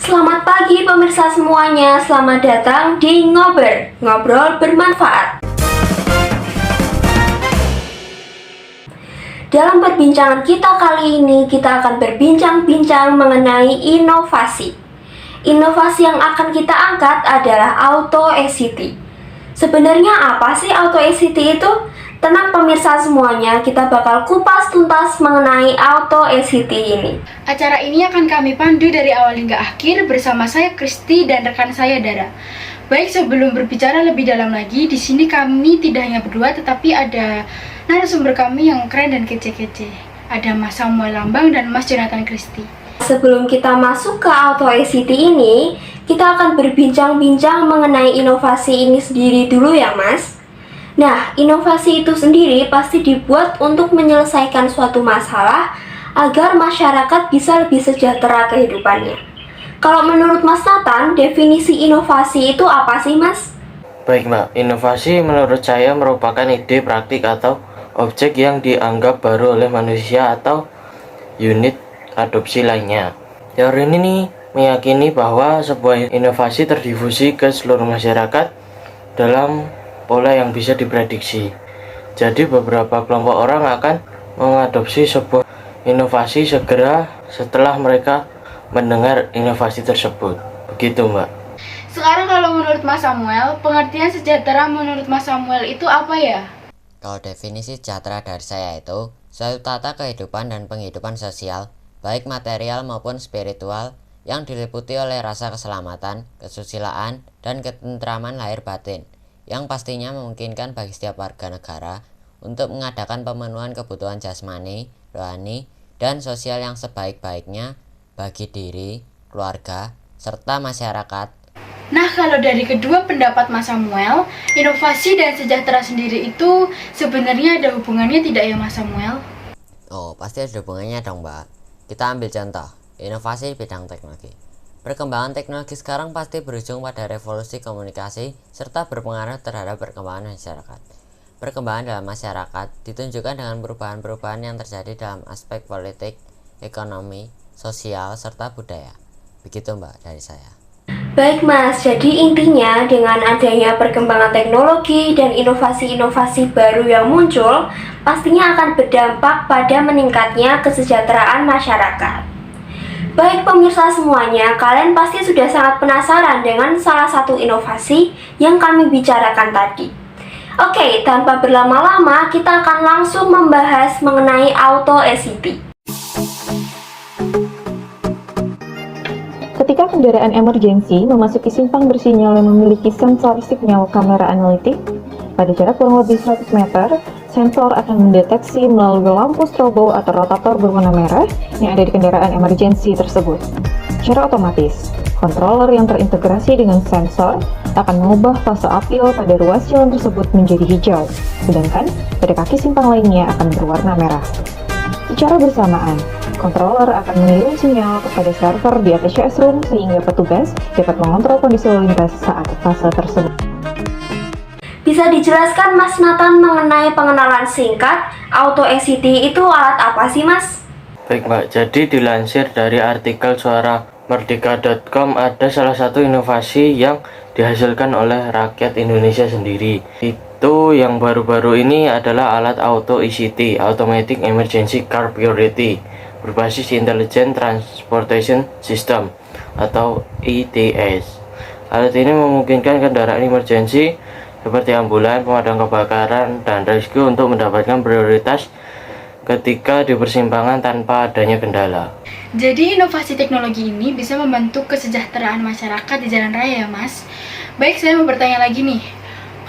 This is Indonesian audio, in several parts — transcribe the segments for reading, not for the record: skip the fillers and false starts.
Selamat pagi pemirsa semuanya, selamat datang di Ngobrol Bermanfaat. Dalam perbincangan kita kali ini, kita akan berbincang-bincang mengenai inovasi. Inovasi yang akan kita angkat adalah Auto ACT. Sebenarnya apa sih Auto ACT itu? Tenang pemirsa semuanya, kita bakal kupas tuntas mengenai Auto ACT ini. Acara ini akan kami pandu dari awal hingga akhir bersama saya Kristi dan rekan saya Dara. Baik, sebelum berbicara lebih dalam lagi, di sini kami tidak hanya berdua tetapi ada narasumber kami yang keren dan kece-kece. Ada Mas Samuel Lambang dan Mas Jonathan Kristi. Sebelum kita masuk ke Auto ACT ini, kita akan berbincang-bincang mengenai inovasi ini sendiri dulu ya Mas. Nah, inovasi itu sendiri pasti dibuat untuk menyelesaikan suatu masalah agar masyarakat bisa lebih sejahtera kehidupannya. Kalau menurut Mas Nathan, definisi inovasi itu apa sih Mas? Baik Mbak, inovasi menurut saya merupakan ide praktik atau objek yang dianggap baru oleh manusia atau unit adopsi lainnya. Teori ini meyakini bahwa sebuah inovasi terdifusi ke seluruh masyarakat dalam pola yang bisa diprediksi. Jadi beberapa kelompok orang akan mengadopsi sebuah inovasi segera setelah mereka mendengar inovasi tersebut. Begitu Mbak. Sekarang kalau menurut Mas Samuel, pengertian sejahtera menurut Mas Samuel itu apa ya? Kalau definisi sejahtera dari saya itu, suatu tata kehidupan dan penghidupan sosial, baik material maupun spiritual, yang diliputi oleh rasa keselamatan, kesusilaan, dan ketentraman lahir batin, yang pastinya memungkinkan bagi setiap warga negara untuk mengadakan pemenuhan kebutuhan jasmani, rohani, dan sosial yang sebaik-baiknya bagi diri, keluarga, serta masyarakat. Nah, kalau dari kedua pendapat Mas Samuel, inovasi dan sejahtera sendiri itu sebenarnya ada hubungannya tidak ya Mas Samuel? Oh, pasti ada hubungannya dong Mbak. Kita ambil contoh, inovasi di bidang teknologi. Perkembangan teknologi sekarang pasti berujung pada revolusi komunikasi serta berpengaruh terhadap perkembangan masyarakat. Perkembangan dalam masyarakat ditunjukkan dengan perubahan-perubahan yang terjadi dalam aspek politik, ekonomi, sosial, serta budaya. Begitu Mbak dari saya. Baik Mas, jadi intinya dengan adanya perkembangan teknologi dan inovasi-inovasi baru yang muncul, pastinya akan berdampak pada meningkatnya kesejahteraan masyarakat. Baik pemirsa semuanya, kalian pasti sudah sangat penasaran dengan salah satu inovasi yang kami bicarakan tadi. Oke, tanpa berlama-lama, kita akan langsung membahas mengenai Auto ACT. Ketika kendaraan emergensi memasuki simpang bersinyal yang memiliki sensor sinyal kamera analitik, pada jarak kurang lebih 100 meter, sensor akan mendeteksi melalui lampu strobo atau rotator berwarna merah yang ada di kendaraan emergensi tersebut. Secara otomatis, controller yang terintegrasi dengan sensor akan mengubah fase apil pada ruas jalan tersebut menjadi hijau, sedangkan pada kaki simpang lainnya akan berwarna merah. Secara bersamaan, controller akan mengirim sinyal kepada server di APCS Room sehingga petugas dapat mengontrol kondisi lalu lintas saat fase tersebut. Bisa dijelaskan Mas Nathan mengenai pengenalan singkat Auto ACT itu alat apa sih Mas? Baik Mbak, jadi dilansir dari artikel suaramerdeka.com ada salah satu inovasi yang dihasilkan oleh rakyat Indonesia sendiri. Itu yang baru-baru ini adalah alat Auto ACT, Automatic Emergency Car Priority, berbasis Intelligent Transportation System atau ITS. Alat ini memungkinkan kendaraan emergensi seperti ambulan, pemadam kebakaran, dan rescue untuk mendapatkan prioritas ketika di persimpangan tanpa adanya kendala. Jadi inovasi teknologi ini bisa membantu kesejahteraan masyarakat di jalan raya ya Mas. Baik, saya mau bertanya lagi nih.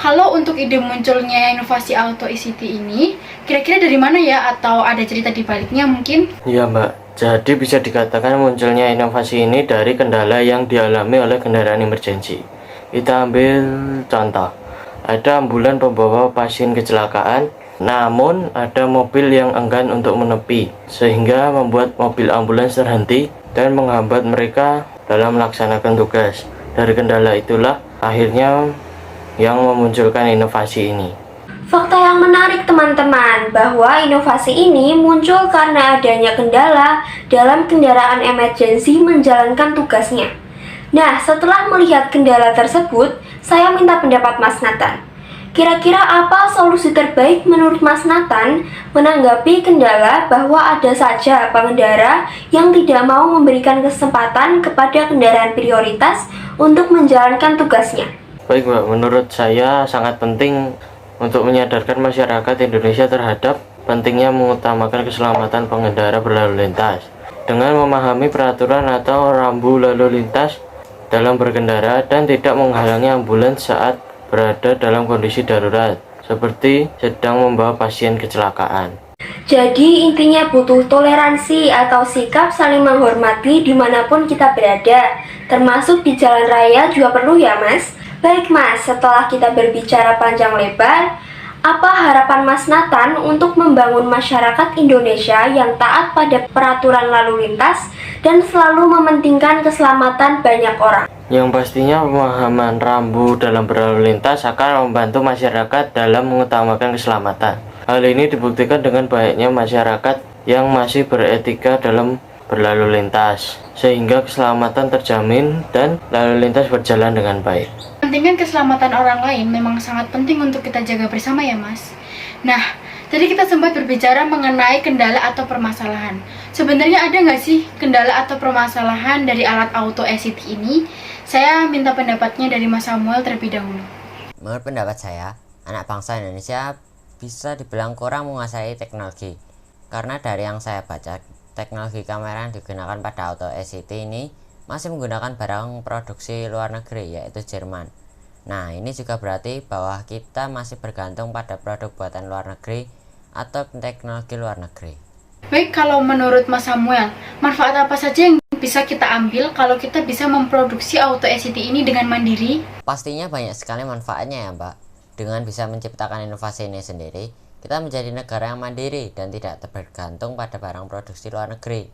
Kalau untuk ide munculnya inovasi Auto ACT ini, kira-kira dari mana ya? Atau ada cerita di baliknya mungkin? Iya Mbak, jadi bisa dikatakan munculnya inovasi ini dari kendala yang dialami oleh kendaraan emergensi. Kita ambil contoh. Ada ambulan pembawa pasien kecelakaan, namun ada mobil yang enggan untuk menepi, sehingga membuat mobil ambulans terhenti dan menghambat mereka dalam melaksanakan tugas. Dari kendala itulah akhirnya yang memunculkan inovasi ini. Fakta yang menarik teman-teman, bahwa inovasi ini muncul karena adanya kendala dalam kendaraan emergensi menjalankan tugasnya. Nah, setelah melihat kendala tersebut, saya minta pendapat Mas Nathan. Kira-kira apa solusi terbaik menurut Mas Nathan menanggapi kendala bahwa ada saja pengendara yang tidak mau memberikan kesempatan kepada kendaraan prioritas untuk menjalankan tugasnya? Baik Mbak, menurut saya sangat penting untuk menyadarkan masyarakat Indonesia terhadap pentingnya mengutamakan keselamatan pengendara berlalu lintas dengan memahami peraturan atau rambu lalu lintas dalam berkendara dan tidak menghalangi ambulans saat berada dalam kondisi darurat seperti sedang membawa pasien kecelakaan. Jadi intinya butuh toleransi atau sikap saling menghormati dimanapun kita berada, termasuk di jalan raya juga perlu ya Mas? Baik Mas, setelah kita berbicara panjang lebar, apa harapan Mas Nathan untuk membangun masyarakat Indonesia yang taat pada peraturan lalu lintas dan selalu mementingkan keselamatan banyak orang? Yang pastinya pemahaman rambu dalam berlalu lintas akan membantu masyarakat dalam mengutamakan keselamatan. Hal ini dibuktikan dengan banyaknya masyarakat yang masih beretika dalam berlalu lintas, sehingga keselamatan terjamin dan lalu lintas berjalan dengan baik. Pentingkan keselamatan orang lain memang sangat penting untuk kita jaga bersama ya Mas. Nah, tadi kita sempat berbicara mengenai kendala atau permasalahan. Sebenarnya ada nggak sih kendala atau permasalahan dari alat auto ACT ini? Saya minta pendapatnya dari Mas Samuel terlebih dahulu. Menurut pendapat saya, anak bangsa Indonesia bisa dibilang kurang menguasai teknologi. Karena dari yang saya baca, teknologi kamera yang digunakan pada auto ACT ini masih menggunakan barang produksi luar negeri, yaitu Jerman. Nah, ini juga berarti bahwa kita masih bergantung pada produk buatan luar negeri atau teknologi luar negeri. Baik, kalau menurut Mas Samuel, manfaat apa saja yang bisa kita ambil kalau kita bisa memproduksi auto ACT ini dengan mandiri? Pastinya banyak sekali manfaatnya ya Mbak. Dengan bisa menciptakan inovasi ini sendiri, kita menjadi negara yang mandiri dan tidak bergantung pada barang produksi luar negeri.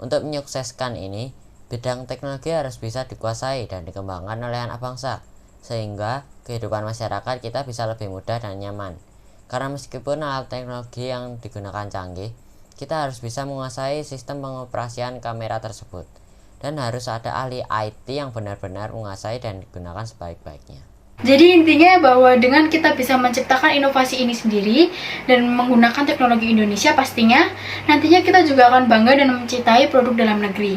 Untuk menyukseskan ini, bidang teknologi harus bisa dikuasai dan dikembangkan oleh anak bangsa, sehingga kehidupan masyarakat kita bisa lebih mudah dan nyaman. Karena meskipun alat teknologi yang digunakan canggih, kita harus bisa menguasai sistem pengoperasian kamera tersebut, dan harus ada ahli IT yang benar-benar menguasai dan digunakan sebaik-baiknya. Jadi intinya bahwa dengan kita bisa menciptakan inovasi ini sendiri dan menggunakan teknologi Indonesia, pastinya nantinya kita juga akan bangga dan mencintai produk dalam negeri.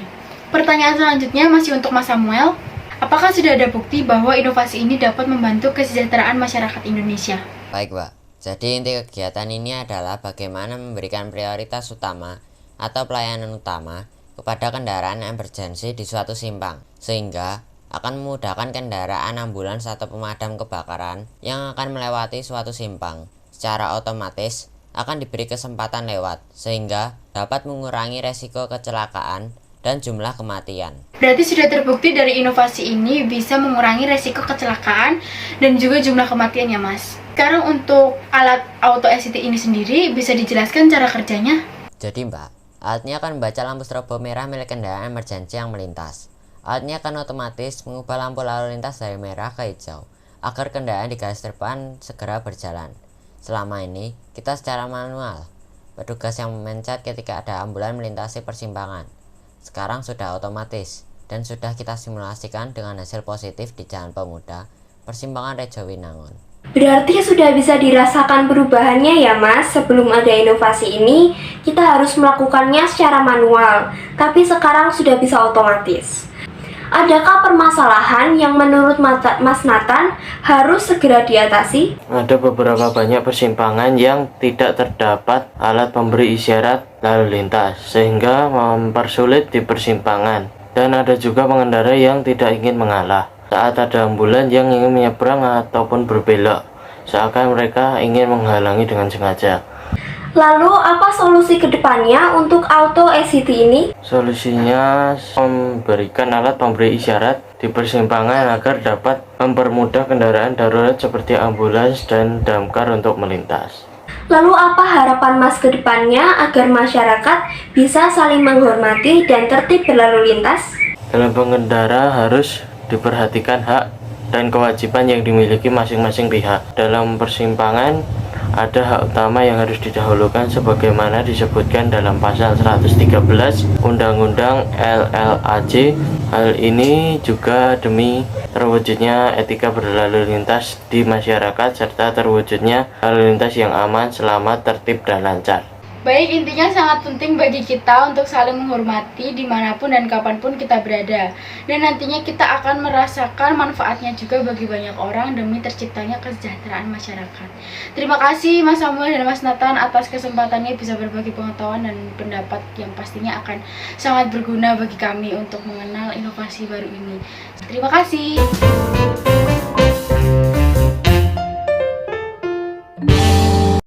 Pertanyaan selanjutnya masih untuk Mas Samuel. Apakah sudah ada bukti bahwa inovasi ini dapat membantu kesejahteraan masyarakat Indonesia? Baik Mbak, jadi inti kegiatan ini adalah bagaimana memberikan prioritas utama atau pelayanan utama kepada kendaraan emergensi di suatu simpang, sehingga akan memudahkan kendaraan ambulans atau pemadam kebakaran yang akan melewati suatu simpang. Secara otomatis akan diberi kesempatan lewat, sehingga dapat mengurangi resiko kecelakaan dan jumlah kematian. Berarti sudah terbukti dari inovasi ini bisa mengurangi resiko kecelakaan dan juga jumlah kematian ya Mas. Sekarang untuk alat auto ACT ini sendiri bisa dijelaskan cara kerjanya? Jadi Mbak, alatnya akan membaca lampu strobo merah milik kendaraan emergensi yang melintas. Alatnya akan otomatis mengubah lampu lalu lintas dari merah ke hijau agar kendaraan di garis depan segera berjalan. Selama ini kita secara manual, petugas yang memencet ketika ada ambulans melintasi persimpangan. Sekarang sudah otomatis dan sudah kita simulasikan dengan hasil positif di Jalan Pemuda, Persimpangan Rejo Winangun. Berarti sudah bisa dirasakan perubahannya ya Mas. Sebelum ada inovasi ini, kita harus melakukannya secara manual, tapi sekarang sudah bisa otomatis. Adakah permasalahan yang menurut Mas Nathan harus segera diatasi? Ada beberapa banyak persimpangan yang tidak terdapat alat pemberi isyarat lalu lintas, sehingga mempersulit di persimpangan. Dan ada juga pengendara yang tidak ingin mengalah saat ada ambulans yang ingin menyeberang ataupun berbelok, seakan mereka ingin menghalangi dengan sengaja. Lalu apa solusi kedepannya untuk auto ACT ini? Solusinya memberikan alat pemberi isyarat di persimpangan agar dapat mempermudah kendaraan darurat seperti ambulans dan damkar untuk melintas. Lalu apa harapan Mas kedepannya agar masyarakat bisa saling menghormati dan tertib berlalu lintas? Dalam pengendara harus diperhatikan hak dan kewajiban yang dimiliki masing-masing pihak. Dalam persimpangan ada hak utama yang harus didahulukan sebagaimana disebutkan dalam pasal 113 Undang-Undang LLAJ. Hal ini juga demi terwujudnya etika berlalu lintas di masyarakat serta terwujudnya lalu lintas yang aman, selamat, tertib, dan lancar. Baik, intinya sangat penting bagi kita untuk saling menghormati dimanapun dan kapanpun kita berada. Dan nantinya kita akan merasakan manfaatnya juga bagi banyak orang demi terciptanya kesejahteraan masyarakat. Terima kasih Mas Samuel dan Mas Nathan atas kesempatannya bisa berbagi pengetahuan dan pendapat yang pastinya akan sangat berguna bagi kami untuk mengenal inovasi baru ini. Terima kasih.